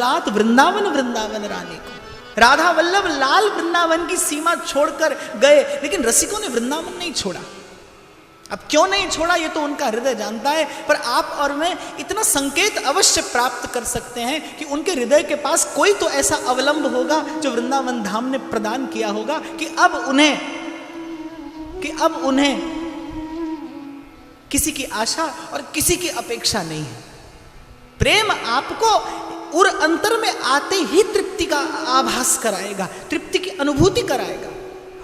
कमलात वृंदावन वृंदावन रानी को। राधा वल्लभ लाल वृंदावन की सीमा छोड़कर गए, लेकिन रसिकों ने वृंदावन नहीं छोड़ा। अब क्यों नहीं छोड़ा ये तो उनका हृदय जानता है, पर आप और मैं इतना संकेत अवश्य प्राप्त कर सकते हैं कि उनके हृदय के पास कोई तो ऐसा अवलंब होगा जो वृंदावन धाम ने प्रदान किया होगा कि अब उन्हें किसी की आशा और किसी की अपेक्षा नहीं है। प्रेम आपको उर अंतर में आते ही तृप्ति का आभास कराएगा, तृप्ति की अनुभूति कराएगा।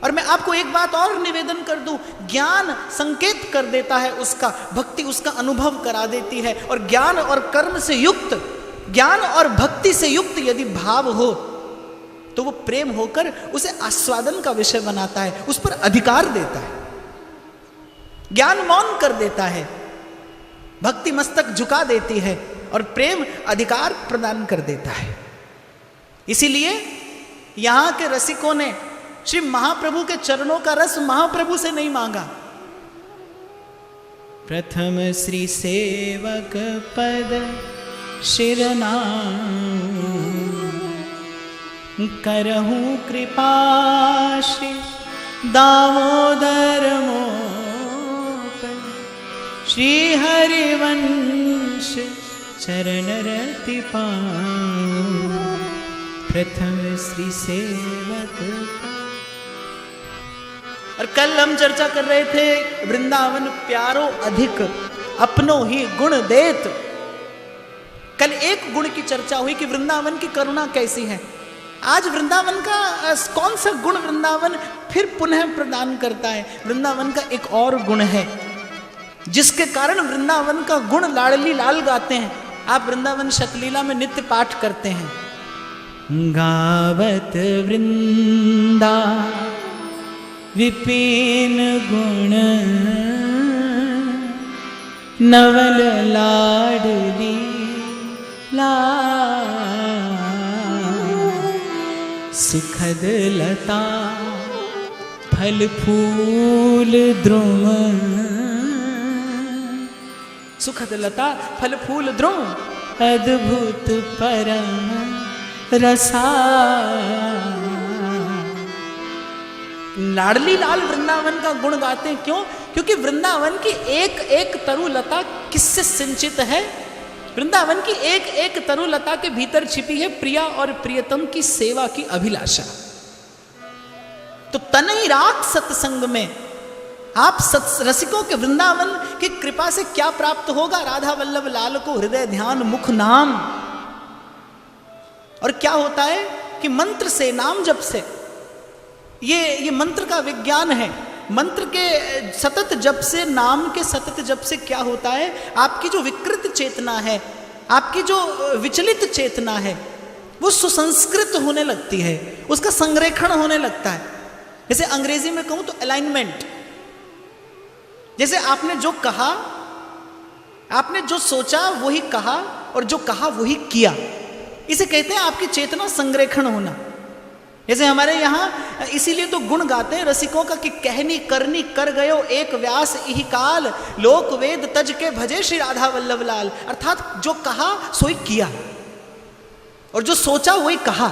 और मैं आपको एक बात और निवेदन कर दूं, ज्ञान संकेत कर देता है उसका, भक्ति उसका अनुभव करा देती है। और ज्ञान और कर्म से युक्त, ज्ञान और भक्ति से युक्त यदि भाव हो तो वो प्रेम होकर उसे आस्वादन का विषय बनाता है, उस पर अधिकार देता है। ज्ञान मौन कर देता है, भक्ति मस्तक झुका देती है और प्रेम अधिकार प्रदान कर देता है। इसीलिए यहां के रसिकों ने श्री महाप्रभु के चरणों का रस महाप्रभु से नहीं मांगा। प्रथम श्री सेवक पद शिरनाम करहूं कृपा श्री दामोदर मोप श्री हरिवंश चरण रति पाऊं। प्रथम श्री सेवक। और कल हम चर्चा कर रहे थे वृंदावन प्यारो अधिक अपनो ही गुण देत। कल एक गुण की चर्चा हुई कि वृंदावन की करुणा कैसी है। आज वृंदावन का कौन सा गुण वृंदावन फिर पुनः प्रदान करता है। वृंदावन का एक और गुण है जिसके कारण वृंदावन का गुण लाडली लाल गाते हैं। आप वृंदावन शतलीला में नित्य पाठ करते हैं, गावत वृंदा विपिन गुण नवल लाडली सुखद लता फल फूल द्रुम। सुखद लता फल फूल द्रुम अद्भुत परम रसा। लाडली लाल वृंदावन का गुण गाते हैं। क्यों? क्योंकि वृंदावन की एक एक तरुलता किससे सिंचित है? वृंदावन की एक एक तरुलता के भीतर छिपी है प्रिया और प्रियतम की सेवा की अभिलाषा। तो तनई राख सत्संग में आप रसिकों के वृंदावन की कृपा से क्या प्राप्त होगा? राधा वल्लभ लाल को हृदय ध्यान मुख नाम। और क्या होता है कि मंत्र से, नाम जप से, ये मंत्र का विज्ञान है। मंत्र के सतत जप से, नाम के सतत जप से क्या होता है? आपकी जो विकृत चेतना है, आपकी जो विचलित चेतना है, वो सुसंस्कृत होने लगती है, उसका संरेखण होने लगता है। जैसे अंग्रेजी में कहूं तो अलाइनमेंट। जैसे आपने जो कहा, आपने जो सोचा वही कहा और जो कहा वही किया, इसे कहते हैं आपकी चेतना संरेखण होना। जैसे हमारे यहाँ इसीलिए तो गुण गाते हैं रसिकों का कि कहनी करनी कर गयो एक व्यास इही काल लोक वेद तज के भजे श्री राधा वल्लभ लाल। अर्थात जो कहा सोई किया और जो सोचा वही कहा।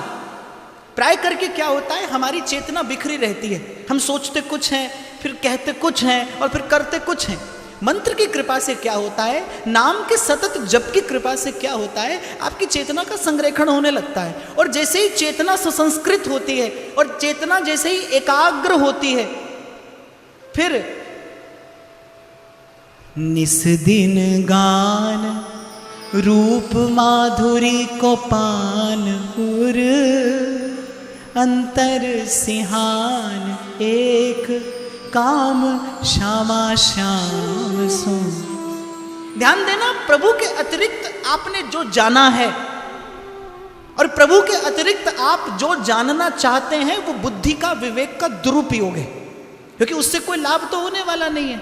प्राय करके क्या होता है, हमारी चेतना बिखरी रहती है। हम सोचते कुछ हैं, फिर कहते कुछ हैं और फिर करते कुछ हैं। मंत्र की कृपा से क्या होता है, नाम के सतत जप की कृपा से क्या होता है, आपकी चेतना का संरेखण होने लगता है। और जैसे ही चेतना सुसंस्कृत होती है और चेतना जैसे ही एकाग्र होती है, फिर निस दिन गान रूप माधुरी को पान उर अंतर सिहान एक काम श्यामा श्याम सो। ध्यान देना, प्रभु के अतिरिक्त आपने जो जाना है और प्रभु के अतिरिक्त आप जो जानना चाहते हैं वो बुद्धि का, विवेक का दुरुपयोग है, क्योंकि उससे कोई लाभ तो होने वाला नहीं है।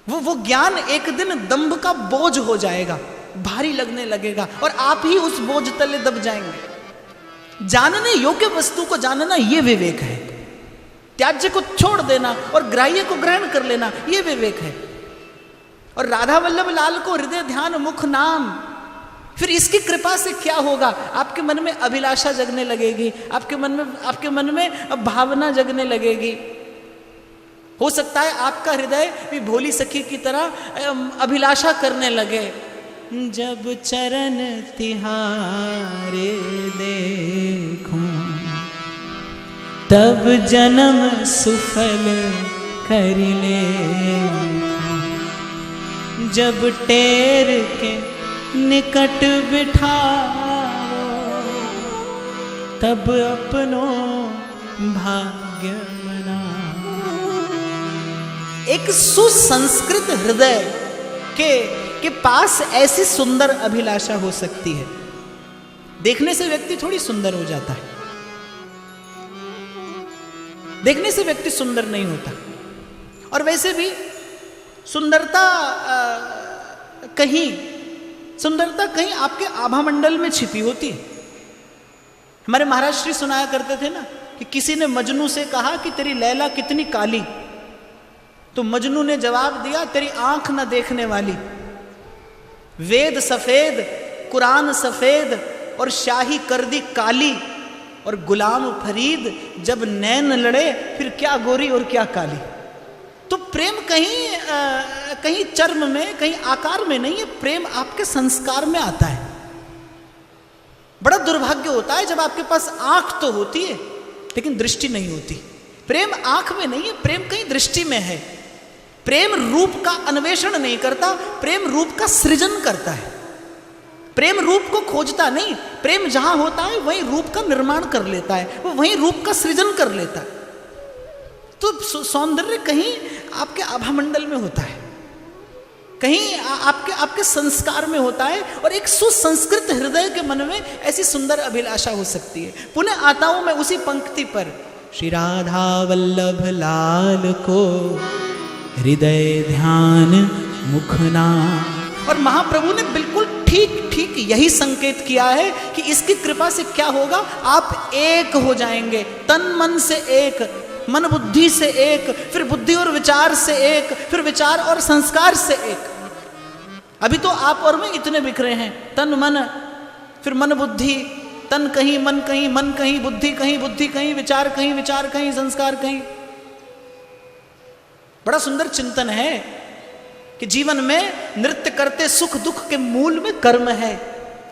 वो ज्ञान एक दिन दंभ का बोझ हो जाएगा, भारी लगने लगेगा और आप ही उस बोझ तले दब जाएंगे। जानने योग्य वस्तु को जानना ये विवेक है। त्याज्य को छोड़ देना और ग्राह्य को ग्रहण कर लेना ये विवेक है। और राधा वल्लभ लाल को हृदय ध्यान मुख नाम, फिर इसकी कृपा से क्या होगा? आपके मन में अभिलाषा जगने लगेगी, आपके मन में भावना जगने लगेगी। हो सकता है आपका हृदय भी भोली सखी की तरह अभिलाषा करने लगे, जब चरण तिहारे देखूं तब जन्म सुफल कर ले, जब टेर के निकट बिठाओ तब अपनों भाग्य मनाओ। एक सुसंस्कृत हृदय के पास ऐसी सुंदर अभिलाषा हो सकती है। देखने से व्यक्ति थोड़ी सुंदर हो जाता है, देखने से व्यक्ति सुंदर नहीं होता। और वैसे भी सुंदरता कहीं आपके आभा मंडल में छिपी होती है। हमारे महाराज श्री सुनाया करते थे ना कि किसी ने मजनू से कहा कि तेरी लैला कितनी काली, तो मजनू ने जवाब दिया, तेरी आंख न देखने वाली। वेद सफेद, कुरान सफेद और शाही कर दी काली, और गुलाम फरीद जब नैन लड़े फिर क्या गोरी और क्या काली। तो प्रेम कहीं चर्म में, कहीं आकार में नहीं है, प्रेम आपके संस्कार में आता है। बड़ा दुर्भाग्य होता है जब आपके पास आंख तो होती है लेकिन दृष्टि नहीं होती। प्रेम आंख में नहीं है, प्रेम कहीं दृष्टि में है। प्रेम रूप का अन्वेषण नहीं करता, प्रेम रूप का सृजन करता है। प्रेम रूप को खोजता नहीं, प्रेम जहां होता है वहीं रूप का निर्माण कर लेता है, वो वहीं रूप का सृजन कर लेता है। तो सौंदर्य कहीं आपके आभामंडल में होता है, कहीं आपके संस्कार में होता है। और एक सुसंस्कृत हृदय के मन में ऐसी सुंदर अभिलाषा हो सकती है। पुनः आता हूं मैं उसी पंक्ति पर, श्री राधा वल्लभ लाल को हृदय ध्यान मुखना। और महाप्रभु ने बिल्कुल ठीक यही संकेत किया है कि इसकी कृपा से क्या होगा, आप एक हो जाएंगे, तन मन से एक, मन बुद्धि से एक, फिर बुद्धि और विचार से एक, फिर विचार और संस्कार से एक। अभी तो आप और मैं इतने बिखरे हैं, तन मन, फिर मन बुद्धि, तन कहीं मन कहीं, मन कहीं बुद्धि कहीं, बुद्धि कहीं विचार कहीं, विचार कहीं संस्कार कहीं। बड़ा सुंदर चिंतन है कि जीवन में नृत्य करते सुख दुख के मूल में कर्म है,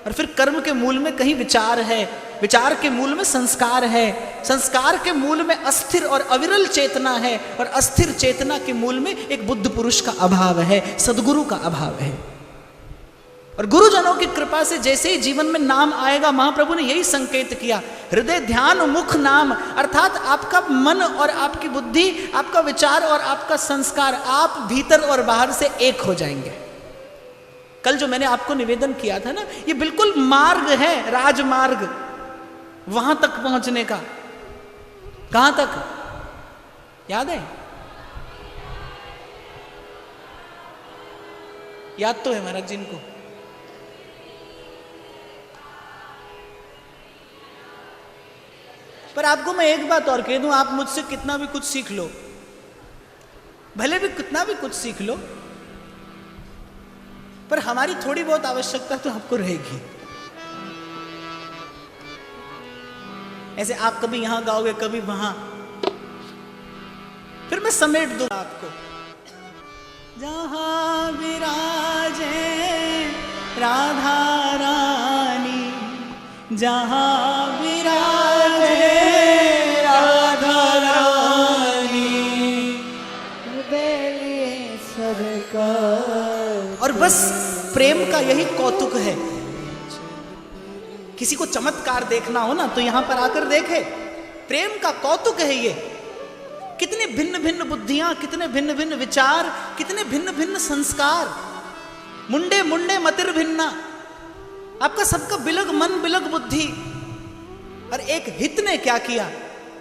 और फिर कर्म के मूल में कहीं विचार है, विचार के मूल में संस्कार है, संस्कार के मूल में अस्थिर और अविरल चेतना है, और अस्थिर चेतना के मूल में एक बुद्ध पुरुष का अभाव है, सदगुरु का अभाव है। और गुरुजनों की कृपा से जैसे ही जीवन में नाम आएगा, महाप्रभु ने यही संकेत किया, हृदय ध्यान मुख नाम, अर्थात आपका मन और आपकी बुद्धि, आपका विचार और आपका संस्कार, आप भीतर और बाहर से एक हो जाएंगे। कल जो मैंने आपको निवेदन किया था ना, ये बिल्कुल मार्ग है, राजमार्ग वहां तक पहुंचने का। कहां तक याद है? याद तो है महाराज जी इनको। पर आपको मैं एक बात और कह दूं, आप मुझसे कितना भी कुछ सीख लो, भले भी कितना भी कुछ सीख लो, पर हमारी थोड़ी बहुत आवश्यकता तो आपको रहेगी। ऐसे आप कभी यहां गाओगे, कभी वहां, फिर मैं समेट दूंगा आपको। जहां विराजे राधा रानी, जहां विराजे राधा रानी, और बस प्रेम का यही कौतुक है। किसी को चमत्कार देखना हो ना तो यहां पर आकर देखे, प्रेम का कौतुक है ये। कितने भिन्न भिन्न बुद्धियां, कितने भिन्न भिन्न विचार, कितने भिन्न भिन्न संस्कार, मुंडे मुंडे मतिर भिन्ना, आपका सबका बिलग मन बिलग बुद्धि, और एक हित ने क्या किया,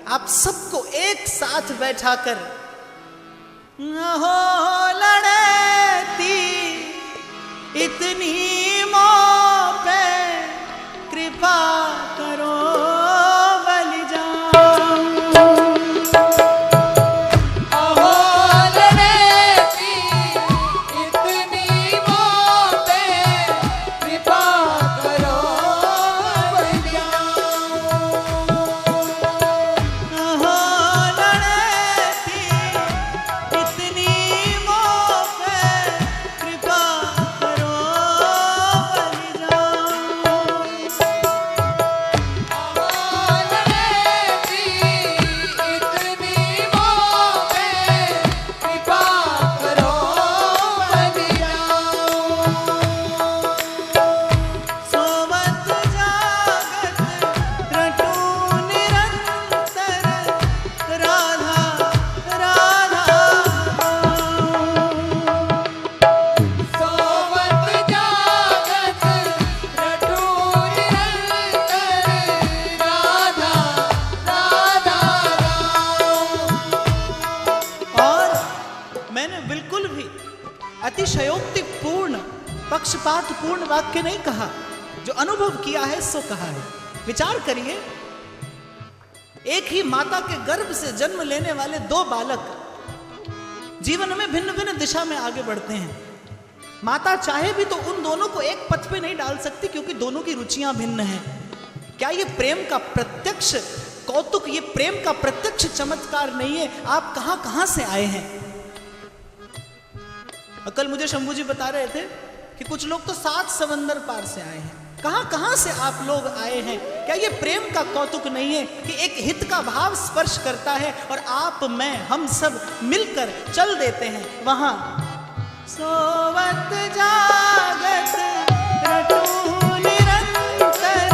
आप सबको एक साथ बैठाकर, हो लड़ती इतनी मोह पे कृपा करो बलिजान, अहो लड़ती इतनी मोह पे कृपा पक्षपात पूर्ण वाक्य नहीं कहा, जो अनुभव किया है सो कहा है। विचार करिए, एक ही माता के गर्भ से जन्म लेने वाले दो बालक जीवन में भिन्न भिन्न दिशा में आगे बढ़ते हैं। माता चाहे भी तो उन दोनों को एक पथ पे नहीं डाल सकती, क्योंकि दोनों की रुचियां भिन्न हैं। क्या ये प्रेम का प्रत्यक्ष कौतुक, ये प्रेम का प्रत्यक्ष चमत्कार नहीं है? आप कहां कहां से आए हैं? कल मुझे शंभू जी बता रहे थे कि कुछ लोग तो 7 समंदर पार से आए हैं। कहां कहां से आप लोग आए हैं? क्या ये प्रेम का कौतुक नहीं है कि एक हित का भाव स्पर्श करता है और आप, मैं, हम सब मिलकर चल देते हैं वहां। सोवत जागत रटू निरंतर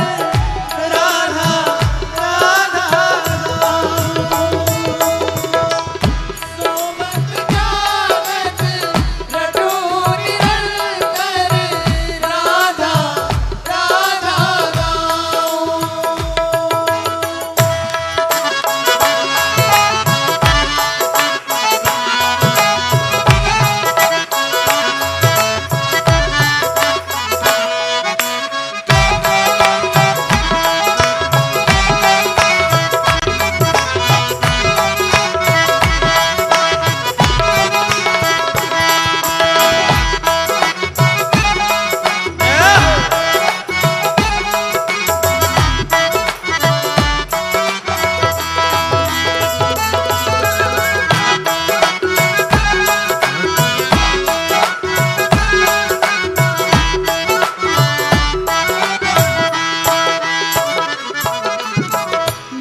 राधा राधा सोवत जागत रटू निरंतर राधा राधा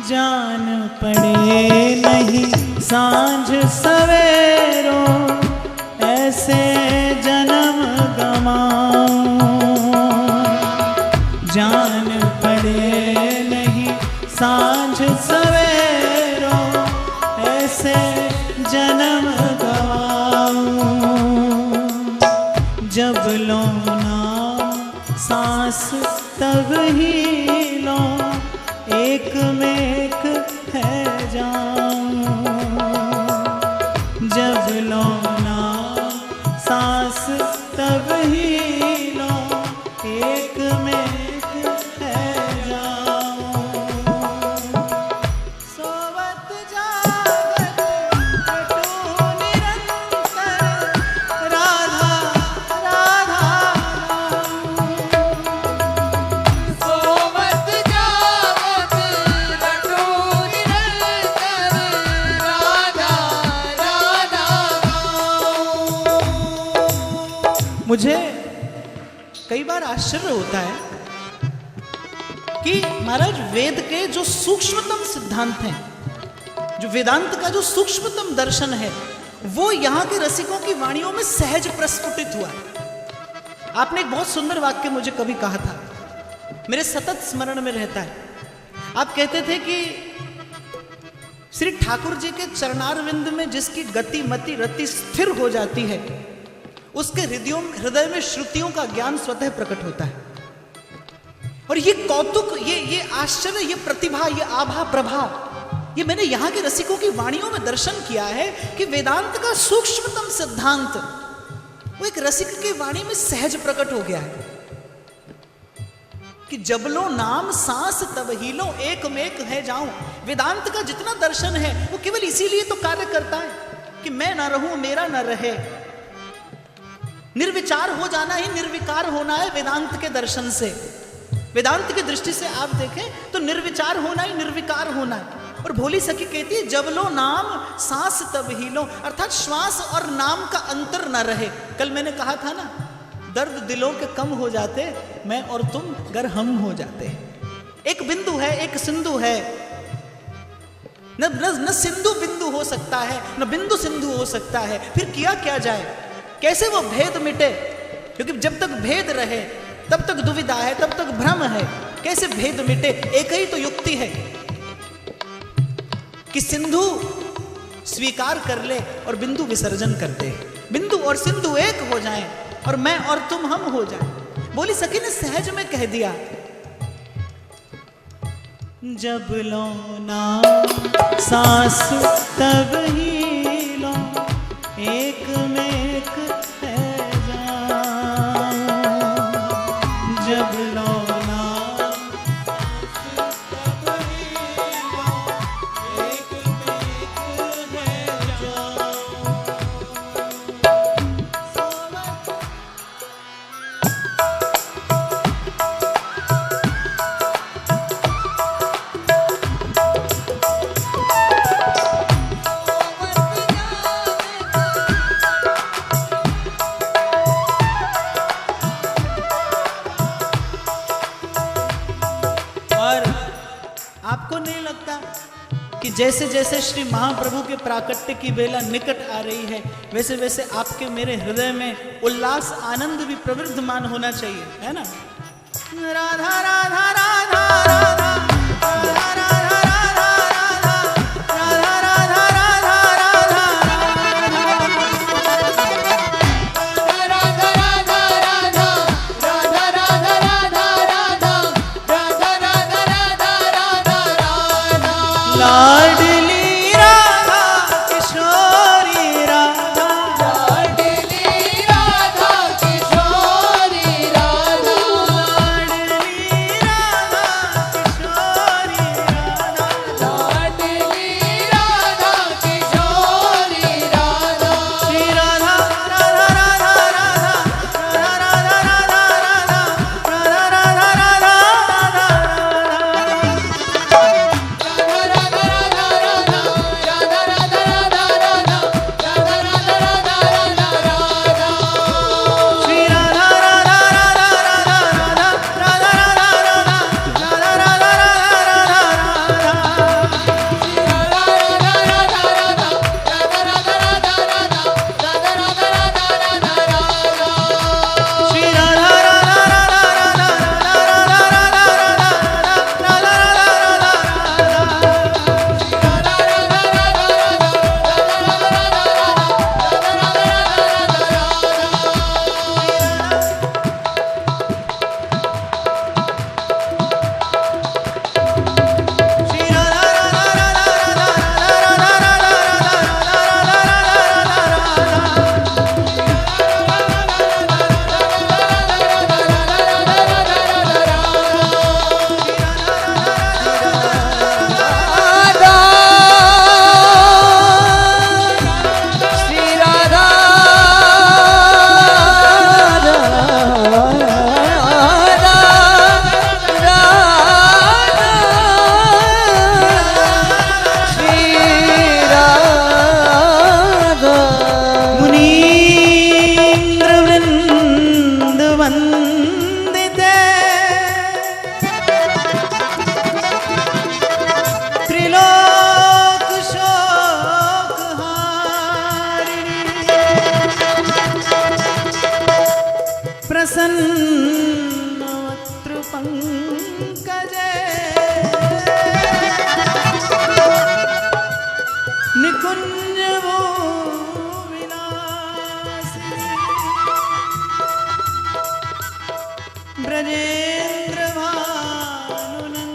जान पड़े नहीं सांझ सवेरों, ऐसे जन्म गमाऊं। जान पड़े नहीं सांझ सवेरों, ऐसे जन्म गवाऊं। जब लो नाम सांस तब ही लो, एक में एक है जाऊं। जब लो नाम सांस तब ही लो, एक में एक है जाऊं। सोवत जागत रटू निरंतर राधा राधा सोवत जागत रटू निरंतर राधा राधा मुझे कई बार आश्चर्य होता है कि महाराज वेद के जो सूक्ष्मतम सिद्धांत हैं, जो वेदांत का जो सूक्ष्मतम दर्शन है, वो यहाँ के रसिकों की वाणियों में सहज प्रस्फुटित हुआ है। आपने एक बहुत सुंदर वाक्य मुझे कभी कहा था, मेरे सतत स्मरण में रहता है। आप कहते थे कि श्री ठाकुर जी के चरणारविंद में जिसकी गति मति रति स्थिर हो जाती है, उसके हृदय में श्रुतियों का ज्ञान स्वतः प्रकट होता है। और ये कौतुक, ये आश्चर्य, ये प्रतिभा, ये आभा प्रभा, ये मैंने यहां के रसिकों की वाणियों में दर्शन किया है कि वेदांत का सूक्ष्मतम सिद्धांत वो एक रसिक की वाणी में सहज प्रकट हो गया है कि जब लो नाम सांस तब ही लो, एक में एक है जाऊं। वेदांत का जितना दर्शन है वो केवल इसीलिए तो कार्य करता है कि मैं ना रहूं, मेरा ना रहे। निर्विचार हो जाना ही निर्विकार होना है वेदांत के दर्शन से। वेदांत की दृष्टि से आप देखें तो निर्विचार होना ही निर्विकार होना है। और भोली सखी कहती है जब लो नाम सांस तब ही लो, अर्थात श्वास और नाम का अंतर न रहे। कल मैंने कहा था ना, दर्द दिलों के कम हो जाते, मैं और तुम गर हम हो जाते। एक बिंदु है, एक सिंधु है, न सिंधु बिंदु हो सकता है, न बिंदु सिंधु हो सकता है। फिर किया क्या जाए, कैसे वो भेद मिटे? क्योंकि जब तक भेद रहे तब तक दुविधा है, तब तक भ्रम है। कैसे भेद मिटे? एक ही तो युक्ति है कि सिंधु स्वीकार कर ले और बिंदु विसर्जन कर दे। बिंदु और सिंधु एक हो जाएं और मैं और तुम हम हो जाएं। बोली सखी ने सहज में कह दिया, जब लो नाम सांस तब ही लो, एक में एक है जान। आपको नहीं लगता कि जैसे जैसे श्री महाप्रभु के प्राकट्य की बेला निकट आ रही है, वैसे वैसे आपके मेरे हृदय में उल्लास आनंद भी प्रवृद्धमान होना चाहिए, है ना? राधा राधा राधा राधा राधा राधा लाडली राधा किशोरी राधा, लाडली राधा किशोरी राधा, लाडली राधा किशोरी राधा, लाडली राधा किशोरी राधा, श्री राधा राधा राधा राधा राधा राधा राधा राधा प्रसन्नवक्त्र पंकजे निकुंज विलासिनी ब्रजेंद्र भानुनंदिनी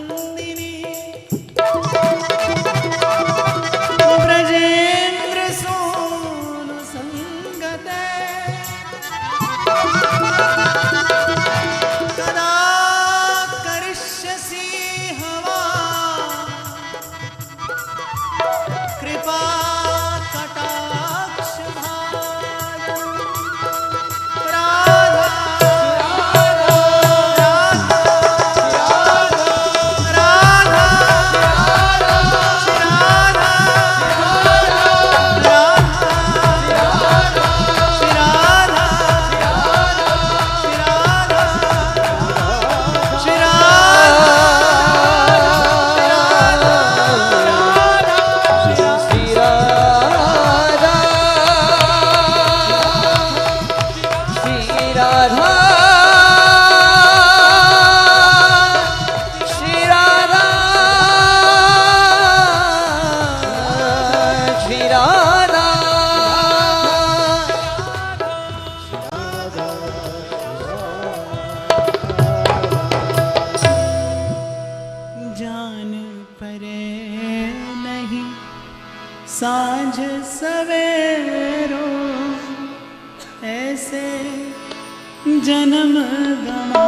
ब्रजेंद्र सोनु संगते कदा करिष्यसि हवा कृपा कटाक्ष भाजन राधा जान परे नहीं सांझ सवेरो ऐसे जन्म गवाऊं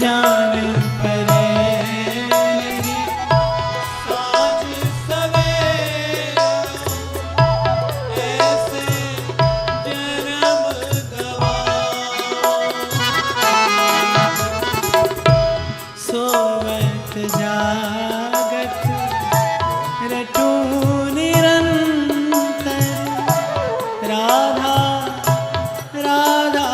जान परे नहीं सांझ सवेरो ऐसे जन्म सोवत जागत रटू निरंतर राधा राधा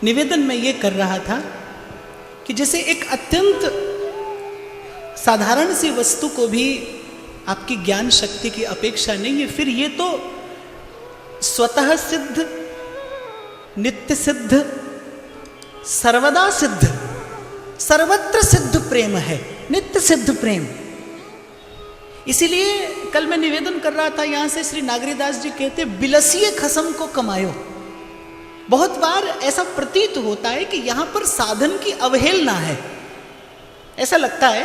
निवेदन मैं ये कर रहा था कि जैसे एक अत्यंत साधारण सी वस्तु को भी आपकी ज्ञान शक्ति की अपेक्षा नहीं है, फिर ये तो स्वतः सिद्ध, नित्य सिद्ध, सर्वदा सिद्ध, सर्वत्र सिद्ध प्रेम है, नित्य सिद्ध प्रेम। इसीलिए कल मैं निवेदन कर रहा था यहां से, श्री नागरीदास जी कहते बिलसिए खसम को कमायो। बहुत बार ऐसा प्रतीत होता है कि यहां पर साधन की अवहेलना है। ऐसा लगता है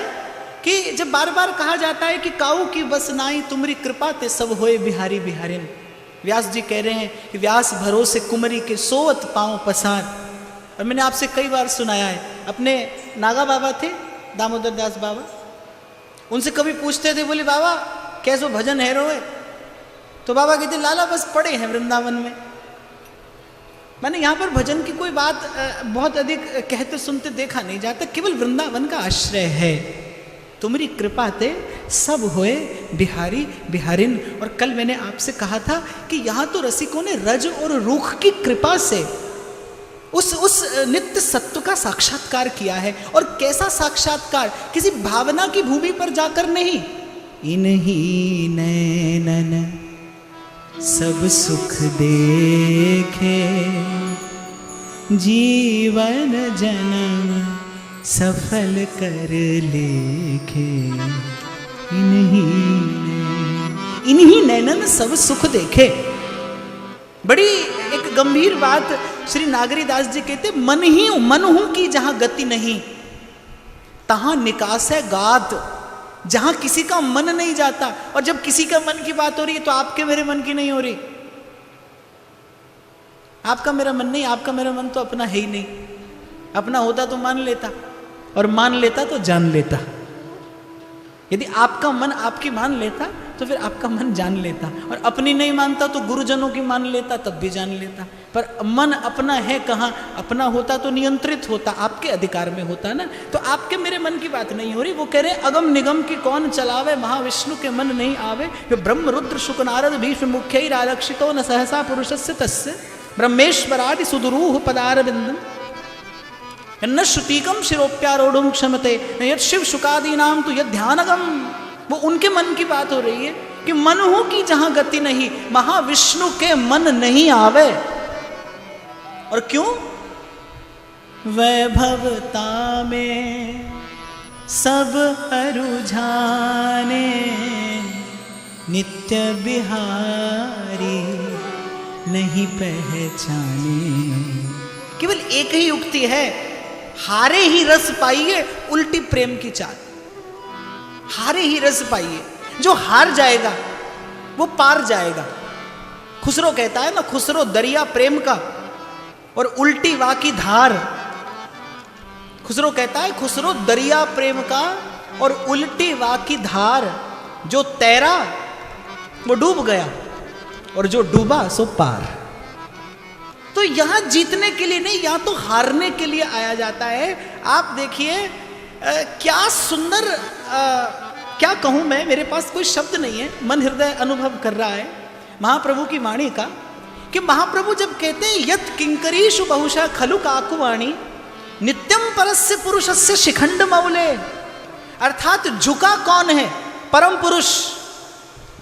कि जब बार बार कहा जाता है कि काऊ की बस नाई तुमरी कृपा ते सब होए बिहारी बिहारिन, व्यास जी कह रहे हैं कि व्यास भरोसे कुमरी के सोवत पांव पसार। और मैंने आपसे कई बार सुनाया है, अपने नागा बाबा थे दामोदर दास बाबा, उनसे कभी पूछते थे, बोले बाबा कैसो भजन है रोए, तो बाबा कहते लाला बस पड़े हैं वृंदावन में। मैंने यहाँ पर भजन की कोई बात बहुत अधिक कहते सुनते देखा नहीं जाता, केवल वृंदावन का आश्रय है। तुम्हारी कृपा ते सब होए बिहारी बिहारिन। और कल मैंने आपसे कहा था कि यहाँ तो रसिकों ने रज और रूख की कृपा से उस नित्य सत्व का साक्षात्कार किया है। और कैसा साक्षात्कार, किसी भावना की भूमि पर जाकर नहीं, इन्हीं नैनन सब सुख देखे, जीवन जन्म सफल कर लेखे, इन्हीं नैनन सब सुख देखे। बड़ी एक गंभीर बात श्री नागरीदास जी कहते, मन ही मन हूं कि जहां गति नहीं, तहां निकास है गात। जहां किसी का मन नहीं जाता, और जब किसी का मन की बात हो रही है तो आपके मेरे मन की नहीं हो रही। आपका मेरा मन नहीं, आपका मेरा मन तो अपना है ही नहीं। अपना होता तो मान लेता, और मान लेता तो जान लेता। यदि आपका मन आपकी मान लेता तो फिर आपका मन जान लेता, और अपनी नहीं मानता तो गुरुजनों की मान लेता, तब भी जान लेता। पर मन अपना है कहाँ, अपना होता तो नियंत्रित होता, आपके अधिकार में होता ना। तो आपके मेरे मन की बात नहीं हो रही। वो कह रहे अगम निगम की कौन चलावे, महाविष्णु के मन नहीं आवे। जो ब्रह्म रुद्र शुक नारद भीष्म मुख्य आरक्षितो न सहसा पुरुषस्य तस्य, ब्रह्मेश्वरादि सुदुरूह पदारविंदम न श्रुतिकम शिरोप्यारोढ़ क्षमते न यद शिव शुकादि नाम तो यद ध्यानगम। वो उनके मन की बात हो रही है कि मन हो कि जहां गति नहीं, महाविष्णु के मन नहीं आवे। और क्यों? वैभवता में सब अरुझाने, नित्य बिहारी नहीं पहचाने। केवल एक ही युक्ति है, हारे ही रस पाइए उल्टी प्रेम की चाल। हारे ही रस पाइए, जो हार जाएगा वो पार जाएगा। खुसरो कहता है ना, खुसरो दरिया प्रेम का और उल्टी वा की धार। खुसरो कहता है खुसरो दरिया प्रेम का और उल्टी वा की धार। जो तैरा वो डूब गया, और जो डूबा सो पार। तो यहां जीतने के लिए नहीं, यहां तो हारने के लिए आया जाता है। आप देखिए क्या सुंदर, क्या कहूं मैं, मेरे पास कोई शब्द नहीं है। मन हृदय अनुभव कर रहा है महाप्रभु की वाणी का, कि महाप्रभु जब कहते हैं यत् किंकरीषु बहुशः खलु काकुवाणी नित्यम परस्य पुरुषस्य शिखंड मौले, अर्थात झुका कौन है? परम पुरुष,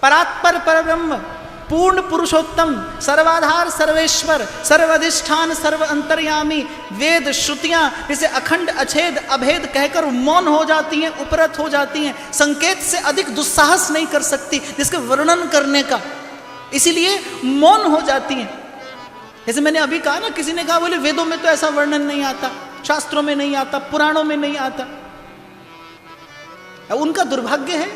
परात्पर परब्रह्म, पूर्ण पुरुषोत्तम, सर्वाधार सर्वेश्वर, सर्वाधिष्ठान सर्व अंतर्यामी। वेद श्रुतियां जैसे अखंड अछेद अभेद कहकर मौन हो जाती हैं, उपरत हो जाती हैं। संकेत से अधिक दुस्साहस नहीं कर सकती जिसके वर्णन करने का, इसीलिए मौन हो जाती हैं। जैसे मैंने अभी कहा ना, किसी ने कहा बोले वेदों में तो ऐसा वर्णन नहीं आता, शास्त्रों में नहीं आता, पुराणों में नहीं आता। उनका दुर्भाग्य है।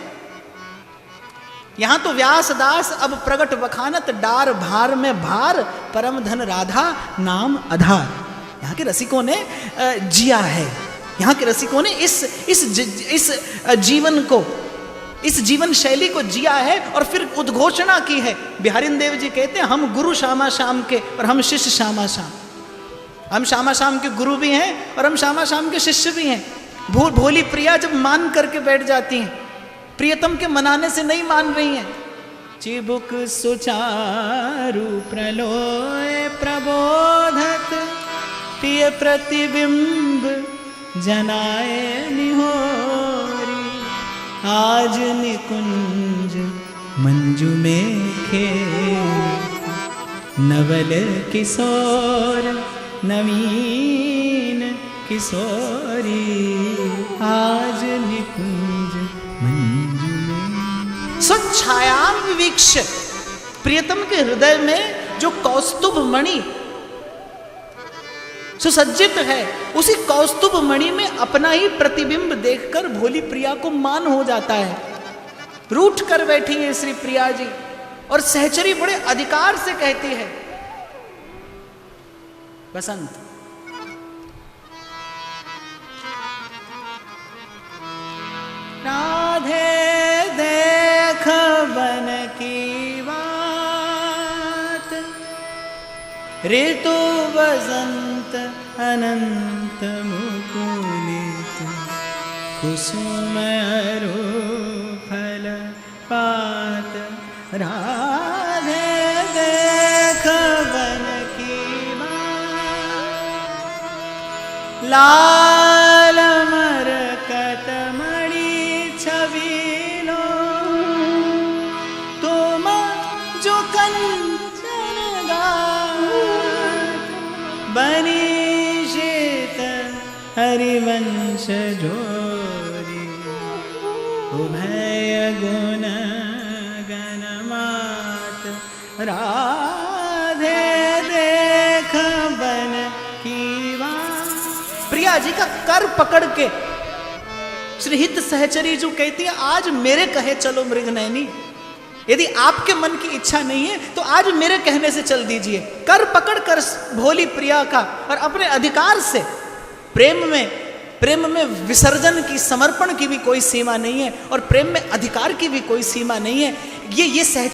यहां तो व्यास दास अब प्रगट बखानत, डार भार में भार, परम धन राधा नाम आधार। यहाँ के रसिकों ने जिया है, यहाँ के रसिकों ने इस जीवन को, इस जीवन शैली को जिया है और फिर उद्घोषणा की है। बिहारिन देव जी कहते हैं हम गुरु श्यामा श्याम के और हम शिष्य श्यामा श्याम। हम श्यामा श्याम के गुरु भी हैं और हम श्यामा श्याम के शिष्य भी हैं। भोली प्रिया जब मान करके बैठ जाती हैं, प्रियतम के मनाने से नहीं मान रही हैं। चिबुक सुचारु प्रलोय प्रबोधत प्रिय प्रतिबिंब जनाए निहोरी, आज निकुंज मंजू में खेत, नवल किशोर नवीन किशोरी, आज निकुंज मंजू में। स्वच्छायाम विवीक्ष्य, प्रियतम के हृदय में जो कौस्तुभ मणि सुसज्जित है, उसी कौस्तुभ मणि में अपना ही प्रतिबिंब देखकर भोली प्रिया को मान हो जाता है। रूठ कर बैठी है श्री प्रिया जी, और सहचरी बड़े अधिकार से कहती है, बसंत राधे देख बन की बात, ऋतु बसंत अनंत मुकुलित, कुसुम अरु फल पात, राधे देख बन की बात, लाल मरकत मणि छबीलो, तुम जो कंचन गात, बनी शीत हरिवंश जोरी, उभय गुण गणमात, राधे देख बन की बात। प्रिया जी का कर पकड़ के श्रीहित सहचरी जो कहती है, आज मेरे कहे चलो मृगनयनी, यदि आपके मन की इच्छा नहीं है तो आज मेरे कहने से चल दीजिए। कर पकड़ कर भोली प्रिया का, और अपने अधिकार से प्रेम में विसर्जन की, समर्पण की भी कोई सीमा नहीं है, और प्रेम में अधिकार की भी कोई सीमा नहीं है। ये सहचरी